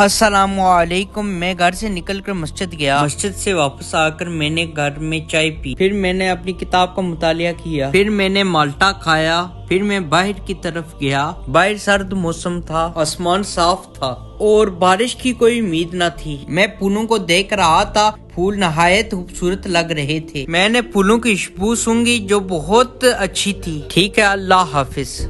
السلام علیکم۔ میں گھر سے نکل کر مسجد گیا۔ مسجد سے واپس آ کر میں نے گھر میں چائے پی، پھر میں نے اپنی کتاب کا مطالعہ کیا، پھر میں نے مالٹا کھایا، پھر میں باہر کی طرف گیا۔ باہر سرد موسم تھا، آسمان صاف تھا اور بارش کی کوئی امید نہ تھی۔ میں پھولوں کو دیکھ رہا تھا، پھول نہایت خوبصورت لگ رہے تھے۔ میں نے پھولوں کی خوشبو سونگھی جو بہت اچھی تھی۔ ٹھیک ہے، اللہ حافظ۔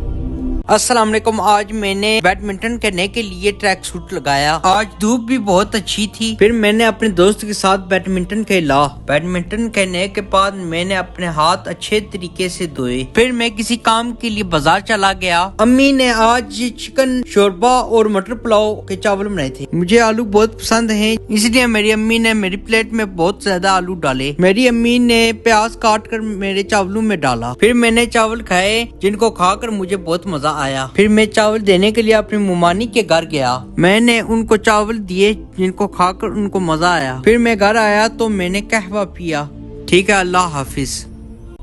السلام علیکم۔ آج میں نے بیڈمنٹن کھیلنے کے لیے ٹریک سوٹ لگایا۔ آج دھوپ بھی بہت اچھی تھی۔ پھر میں نے اپنے دوست کے ساتھ بیڈمنٹن کھیلا۔ بیڈمنٹن کھیلنے کے بعد میں نے اپنے ہاتھ اچھے طریقے سے دھوئے۔ پھر میں کسی کام کے لیے بازار چلا گیا۔ امی نے آج چکن شوربا اور مٹر پلاؤ کے چاول بنائے تھے۔ مجھے آلو بہت پسند ہیں، اس لیے میری امی نے میری پلیٹ میں بہت زیادہ آلو ڈالے۔ میری امی نے پیاز کاٹ کر میرے چاولوں میں ڈالا۔ پھر میں نے چاول کھائے جن کو کھا کر مجھے بہت مزہ آیا۔ پھر میں چاول دینے کے لیے اپنی ممانی کے گھر گیا۔ میں نے ان کو چاول دیے جن کو کھا کر ان کو مزہ آیا۔ پھر میں گھر آیا تو میں نے قہوہ پیا۔ ٹھیک ہے، اللہ حافظ۔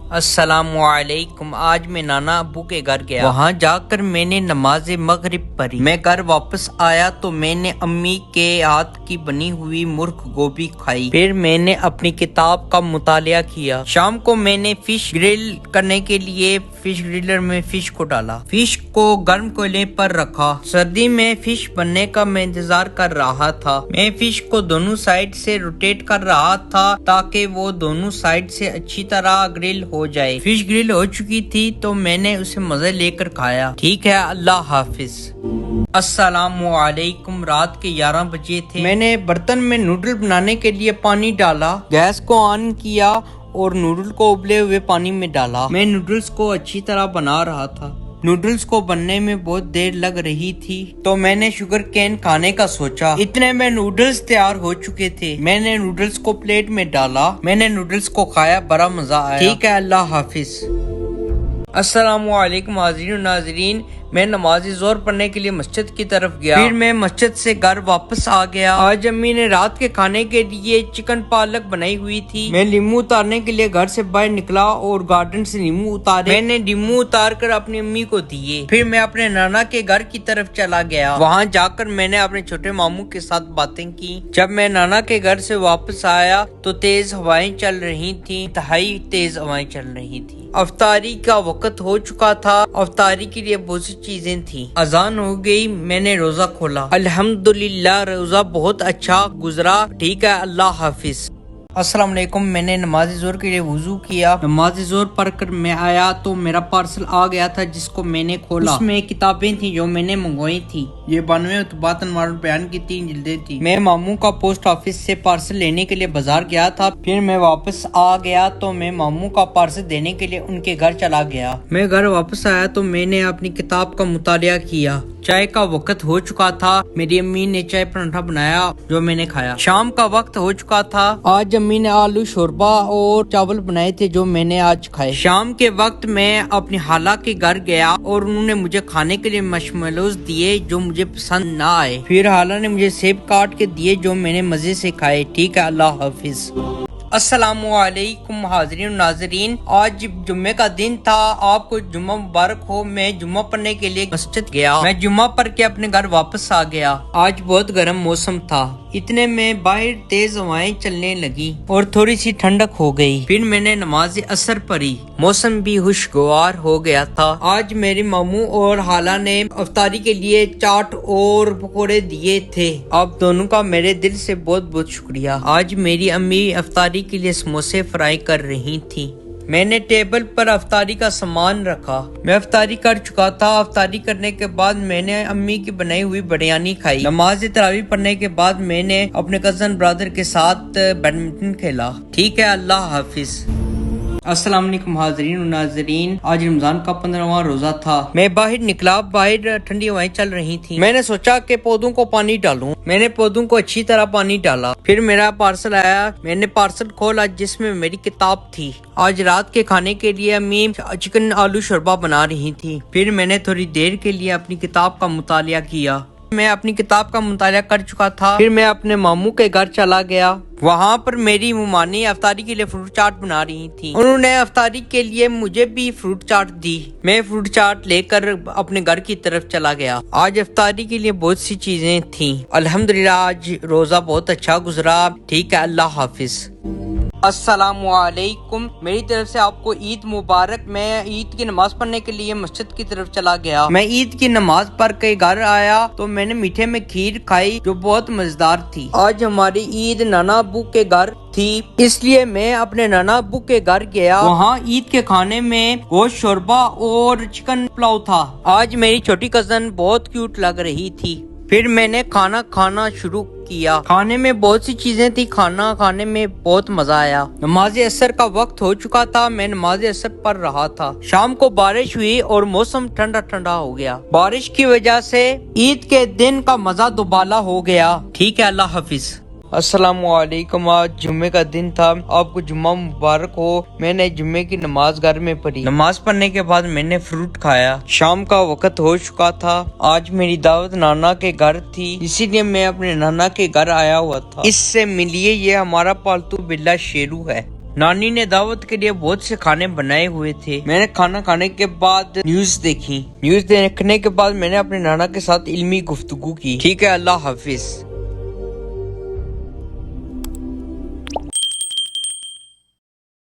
السلام علیکم۔ آج میں نانا ابو کے گھر گیا۔ وہاں جا کر میں نے نماز مغرب پڑھی۔ میں گھر واپس آیا تو میں نے امی کے ہاتھ کی بنی ہوئی مرغ گوبھی کھائی۔ پھر میں نے اپنی کتاب کا مطالعہ کیا۔ شام کو میں نے فش گرل کرنے کے لیے فش گرلر میں فش کو ڈالا، فش کو گرم کوئلے پر رکھا۔ سردی میں فش بننے کا میں انتظار کر رہا تھا۔ میں فش کو دونوں سائڈ سے روٹیٹ کر رہا تھا تاکہ وہ دونوں سائڈ سے اچھی طرح گرل ہو جائے۔ فش گرل ہو چکی تھی تو میں نے اسے مزے لے کر کھایا۔ ٹھیک ہے، اللہ حافظ۔ السلام علیکم۔ رات کے 11 بجے تھے۔ میں نے برتن میں نوڈل بنانے کے لیے پانی ڈالا، گیس کو آن کیا اور نوڈل کو ابلے ہوئے پانی میں ڈالا۔ میں نوڈلز کو اچھی طرح بنا رہا تھا۔ نوڈلز کو بننے میں بہت دیر لگ رہی تھی تو میں نے شوگر کین کھانے کا سوچا۔ اتنے میں نوڈلز تیار ہو چکے تھے۔ میں نے نوڈلز کو پلیٹ میں ڈالا، میں نے نوڈلز کو کھایا، بڑا مزہ آیا۔ ٹھیک ہے، اللہ حافظ۔ السلام علیکم حاضرین و ناظرین۔ میں نماز ظہر پڑھنے کے لیے مسجد کی طرف گیا، پھر میں مسجد سے گھر واپس آ گیا۔ آج امی نے رات کے کھانے کے لیے چکن پالک بنائی ہوئی تھی۔ میں لیمو اتارنے کے لیے گھر سے باہر نکلا اور گارڈن سے لیمو اتارے۔ میں نے لیمو اتار کر اپنی امی کو دیے۔ پھر میں اپنے نانا کے گھر کی طرف چلا گیا۔ وہاں جا کر میں نے اپنے چھوٹے ماموں کے ساتھ باتیں کی۔ جب میں نانا کے گھر سے واپس آیا تو تیز ہوائیں چل رہی تھیں، انتہائی تیز ہوائیں چل رہی تھیں۔ افطاری کا وقت ہو چکا تھا۔ افطاری کے لیے بہت سی چیزیں تھیں۔ اذان ہو گئی، میں نے روزہ کھولا۔ الحمدللہ روزہ بہت اچھا گزرا۔ ٹھیک ہے، اللہ حافظ۔ السلام علیکم۔ میں نے نماز ظہر کے لیے وضو کیا۔ نماز ظہر پڑھ کر میں آیا تو میرا پارسل آ گیا تھا جس کو میں نے کھولا۔ اس میں کتابیں تھیں جو میں نے منگوائی تھی۔ یہ 92 اتباعت انوار البیان کی 3 جلدیں تھیں۔ میں ماموں کا پوسٹ آفس سے پارسل لینے کے لیے بازار گیا تھا، پھر میں واپس آ گیا تو میں ماموں کا پارسل دینے کے لیے ان کے گھر چلا گیا۔ میں گھر واپس آیا تو میں نے اپنی کتاب کا مطالعہ کیا۔ چائے کا وقت ہو چکا تھا۔ میری امی نے چائے پراٹھا بنایا جو میں نے کھایا۔ شام کا وقت ہو چکا تھا۔ آج امی نے آلو شوربا اور چاول بنائے تھے جو میں نے آج کھائے۔ شام کے وقت میں اپنی خالہ کے گھر گیا اور انہوں نے مجھے کھانے کے لیے مشملوز دیے جو مجھے پسند نہ آئے۔ پھر خالہ نے مجھے سیب کاٹ کے دیے جو میں نے مزے سے کھائے۔ ٹھیک ہے، اللہ حافظ۔ السلام علیکم حاضرین و ناظرین۔ آج جمعے کا دن تھا، آپ کو جمعہ مبارک ہو۔ میں جمعہ پڑھنے کے لیے مسجد گیا۔ میں جمعہ پڑھ کے اپنے گھر واپس آ گیا۔ آج بہت گرم موسم تھا، اتنے میں باہر تیز ہوائیں چلنے لگی اور تھوڑی سی ٹھنڈک ہو گئی۔ پھر میں نے نماز عصر پڑھی، موسم بھی خوشگوار ہو گیا تھا۔ آج میرے ماموں اور خالہ نے افطاری کے لیے چاٹ اور پکوڑے دیے تھے۔ آپ دونوں کا میرے دل سے بہت بہت شکریہ۔ آج میری امی افطاری کے لیے سموسے فرائی کر رہی تھی۔ میں نے ٹیبل پر افطاری کا سامان رکھا۔ میں افطاری کر چکا تھا۔ افطاری کرنے کے بعد میں نے امی کی بنائی ہوئی بریانی کھائی۔ نماز تراویح پڑھنے کے بعد میں نے اپنے کزن برادر کے ساتھ بیڈمنٹن کھیلا۔ ٹھیک ہے، اللہ حافظ۔ السلام علیکم حاضرین و ناظرین۔ آج رمضان کا 15واں روزہ تھا۔ میں باہر نکلا، باہر ٹھنڈی ہوائیں چل رہی تھی۔ میں نے سوچا کہ پودوں کو پانی ڈالوں۔ میں نے پودوں کو اچھی طرح پانی ڈالا۔ پھر میرا پارسل آیا، میں نے پارسل کھولا جس میں میری کتاب تھی۔ آج رات کے کھانے کے لیے امی چکن آلو شوربا بنا رہی تھی۔ پھر میں نے تھوڑی دیر کے لیے اپنی کتاب کا مطالعہ کیا۔ میں اپنی کتاب کا مطالعہ کر چکا تھا۔ پھر میں اپنے ماموں کے گھر چلا گیا۔ وہاں پر میری ممانی افطاری کے لیے فروٹ چاٹ بنا رہی تھی. انہوں نے افطاری کے لیے مجھے بھی فروٹ چاٹ دی. میں فروٹ چاٹ لے کر اپنے گھر کی طرف چلا گیا. آج افطاری کے لیے بہت سی چیزیں تھیں. الحمدللہ آج روزہ بہت اچھا گزرا. ٹھیک ہے، اللہ حافظ. السلام علیکم. میری طرف سے آپ کو عید مبارک. میں عید کی نماز پڑھنے کے لیے مسجد کی طرف چلا گیا. میں عید کی نماز پڑھ کے گھر آیا تو میں نے میٹھے میں کھیر کھائی جو بہت مزیدار تھی. آج ہماری عید نانا ابو کے گھر تھی، اس لیے میں اپنے نانا ابو کے گھر گیا. وہاں عید کے کھانے میں گوشت شوربا اور چکن پلاؤ تھا. آج میری چھوٹی کزن بہت کیوٹ لگ رہی تھی. پھر میں نے کھانا کھانا شروع کیا. کھانے میں بہت سی چیزیں تھی. کھانا کھانے میں بہت مزہ آیا. نماز عصر کا وقت ہو چکا تھا. میں نماز عصر پڑھ رہا تھا. شام کو بارش ہوئی اور موسم ٹھنڈا ٹھنڈا ہو گیا. بارش کی وجہ سے عید کے دن کا مزہ دوبالا ہو گیا. ٹھیک ہے، اللہ حافظ. السلام علیکم. آج جمعے کا دن تھا. آپ کو جمعہ مبارک ہو. میں نے جمعے کی نماز گھر میں پڑھی. نماز پڑھنے کے بعد میں نے فروٹ کھایا. شام کا وقت ہو چکا تھا. آج میری دعوت نانا کے گھر تھی، اسی لیے میں اپنے نانا کے گھر آیا ہوا تھا. اس سے ملیے، یہ ہمارا پالتو بلا شیرو ہے. نانی نے دعوت کے لیے بہت سے کھانے بنائے ہوئے تھے. میں نے کھانا کھانے کے بعد نیوز دیکھی. نیوز دیکھنے کے بعد میں نے اپنے نانا کے ساتھ علمی گفتگو کی. ٹھیک ہے، اللہ حافظ.